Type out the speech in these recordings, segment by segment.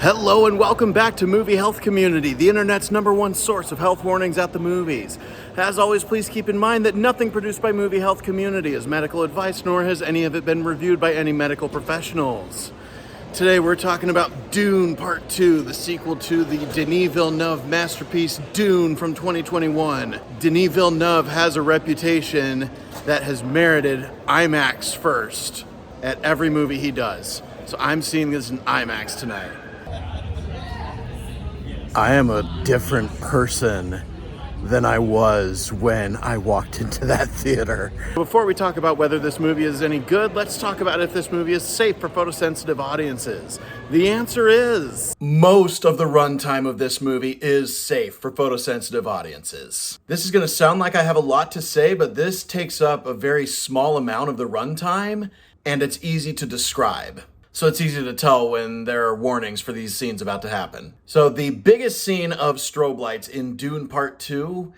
Hello and welcome back to Movie Health Community, the internet's #1 source of health warnings at the movies. As always, please keep in mind that nothing produced by Movie Health Community is medical advice, nor has any of it been reviewed by any medical professionals. Today we're talking about Dune Part 2, the sequel to the Denis Villeneuve masterpiece Dune from 2021. Denis Villeneuve has a reputation that has merited IMAX first at every movie he does. So I'm seeing this in IMAX tonight. I am a different person than I was when I walked into that theater. Before we talk about whether this movie is any good, let's talk about if this movie is safe for photosensitive audiences. The answer is most of the runtime of this movie is safe for photosensitive audiences. This is going to sound like I have a lot to say, but this takes up a very small amount of the runtime, and it's easy to describe. So it's easy to tell when there are warnings for these scenes about to happen. So the biggest scene of strobe lights in Dune Part 2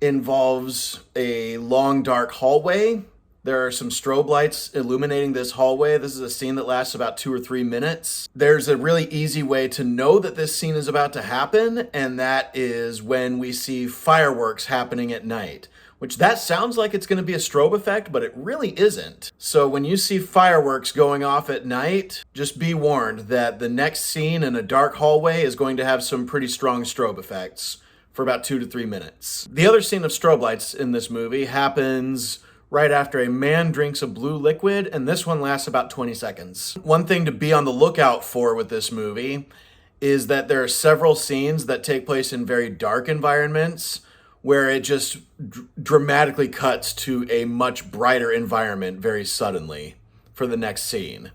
involves a long dark hallway. There are some strobe lights illuminating this hallway. This is a scene that lasts about 2 or 3 minutes. There's a really easy way to know that this scene is about to happen, and that is when we see fireworks happening at night. Which that sounds like it's going to be a strobe effect, but it really isn't. So when you see fireworks going off at night, just be warned that the next scene in a dark hallway is going to have some pretty strong strobe effects for about 2 to 3 minutes. The other scene of strobe lights in this movie happens right after a man drinks a blue liquid, and this one lasts about 20 seconds. One thing to be on the lookout for with this movie is that there are several scenes that take place in very dark environments where it just dramatically cuts to a much brighter environment very suddenly for the next scene.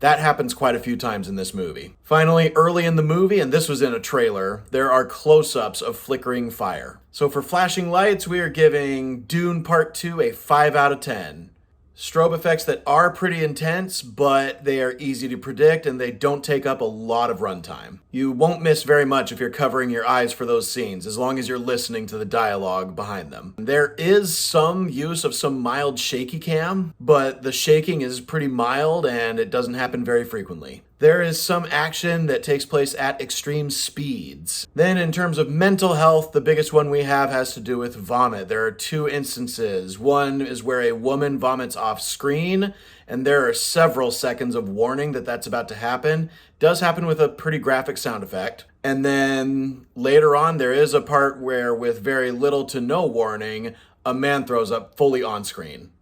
That happens quite a few times in this movie. Finally, early in the movie, and this was in a trailer, there are close-ups of flickering fire. So for flashing lights, we are giving Dune Part 2 a 5 out of 10. Strobe effects that are pretty intense, but they are easy to predict and they don't take up a lot of runtime. You won't miss very much if you're covering your eyes for those scenes, as long as you're listening to the dialogue behind them. There is some use of some mild shaky cam, but the shaking is pretty mild and it doesn't happen very frequently. There is some action that takes place at extreme speeds. Then in terms of mental health, the biggest one we have has to do with vomit. There are 2 instances. One is where a woman vomits off screen, and there are several seconds of warning that that's about to happen. It does happen with a pretty graphic sound effect. And then later on, there is a part where with very little to no warning, a man throws up fully on screen.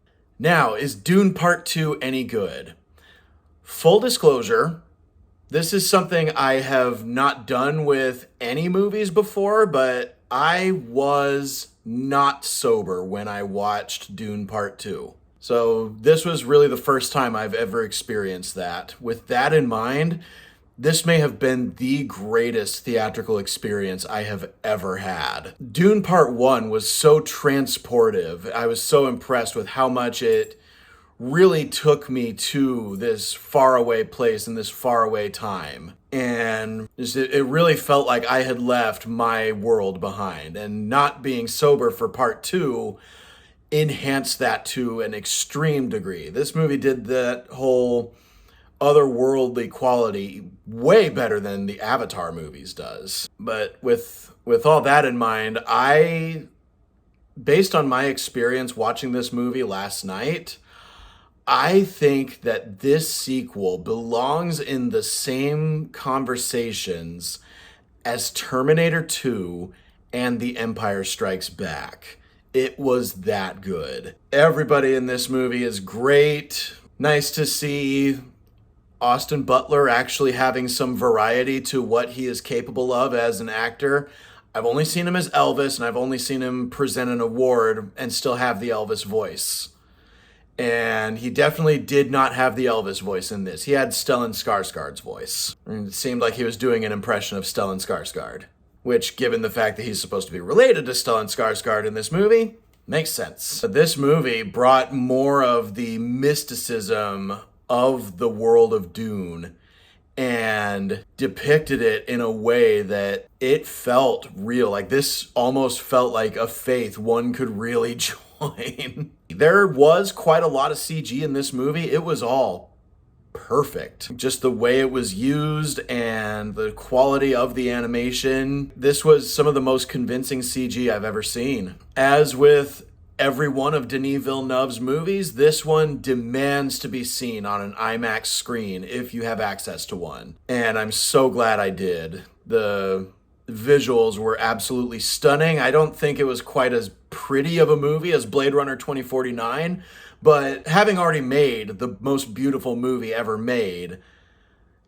Now, is Dune Part 2 any good? Full disclosure, this is something I have not done with any movies before, but I was not sober when I watched Dune Part 2. So this was really the first time I've ever experienced that. With that in mind, this may have been the greatest theatrical experience I have ever had. Dune Part 1 was so transportive. I was so impressed with how much it really took me to this faraway place in this faraway time. And it really felt like I had left my world behind. And not being sober for Part 2 enhanced that to an extreme degree. This movie did that whole otherworldly quality way better than the Avatar movies does. But with all that in mind, based on my experience watching this movie last night, I think that this sequel belongs in the same conversations as Terminator 2 and The Empire Strikes Back. It was that good. Everybody in this movie is great. Nice to see Austin Butler actually having some variety to what he is capable of as an actor. I've only seen him as Elvis, and I've only seen him present an award and still have the Elvis voice. And he definitely did not have the Elvis voice in this. He had Stellan Skarsgård's voice. It seemed like he was doing an impression of Stellan Skarsgård, which, given the fact that he's supposed to be related to Stellan Skarsgård in this movie, makes sense. But this movie brought more of the mysticism of the world of Dune and depicted it in a way that it felt real. Like this almost felt like a faith one could really join. There was quite a lot of CG in this movie. It was all perfect. Just the way it was used and the quality of the animation. This was some of the most convincing CG I've ever seen. As with every one of Denis Villeneuve's movies, this one demands to be seen on an IMAX screen if you have access to one. And I'm so glad I did. The visuals were absolutely stunning. I don't think it was quite as pretty of a movie as Blade Runner 2049, but having already made the most beautiful movie ever made,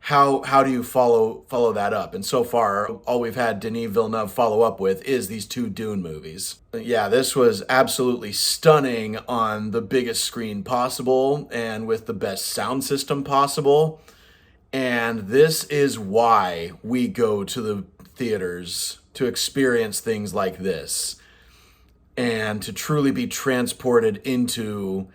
how do you follow that up? And so far, all we've had Denis Villeneuve follow up with is these two Dune movies. Yeah, this was absolutely stunning on the biggest screen possible and with the best sound system possible. And this is why we go to the theaters, to experience things like this and to truly be transported into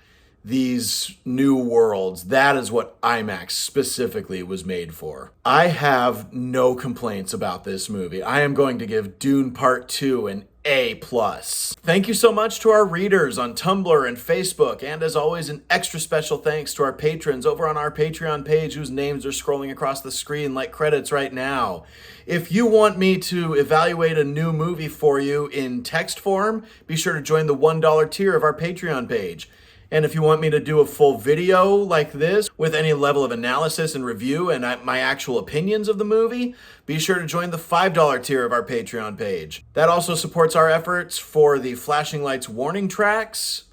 these new worlds. That is what IMAX specifically was made for. I have no complaints about this movie. I am going to give Dune Part 2 an A+. Thank you so much to our readers on Tumblr and Facebook, and as always, an extra special thanks to our patrons over on our Patreon page whose names are scrolling across the screen like credits right now. If you want me to evaluate a new movie for you in text form, be sure to join the $1 tier of our Patreon page. And if you want me to do a full video like this with any level of analysis and review and my actual opinions of the movie, be sure to join the $5 tier of our Patreon page. That also supports our efforts for the flashing lights warning tracks,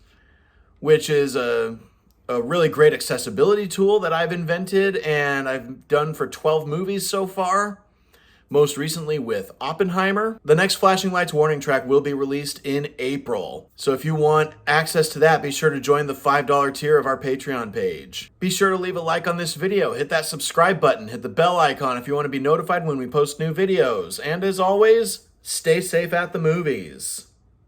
which is a really great accessibility tool that I've invented and I've done for 12 movies so far. Most recently with Oppenheimer. The next flashing lights warning track will be released in April. So if you want access to that, be sure to join the $5 tier of our Patreon page. Be sure to leave a like on this video, hit that subscribe button, hit the bell icon if you want to be notified when we post new videos. And as always, stay safe at the movies.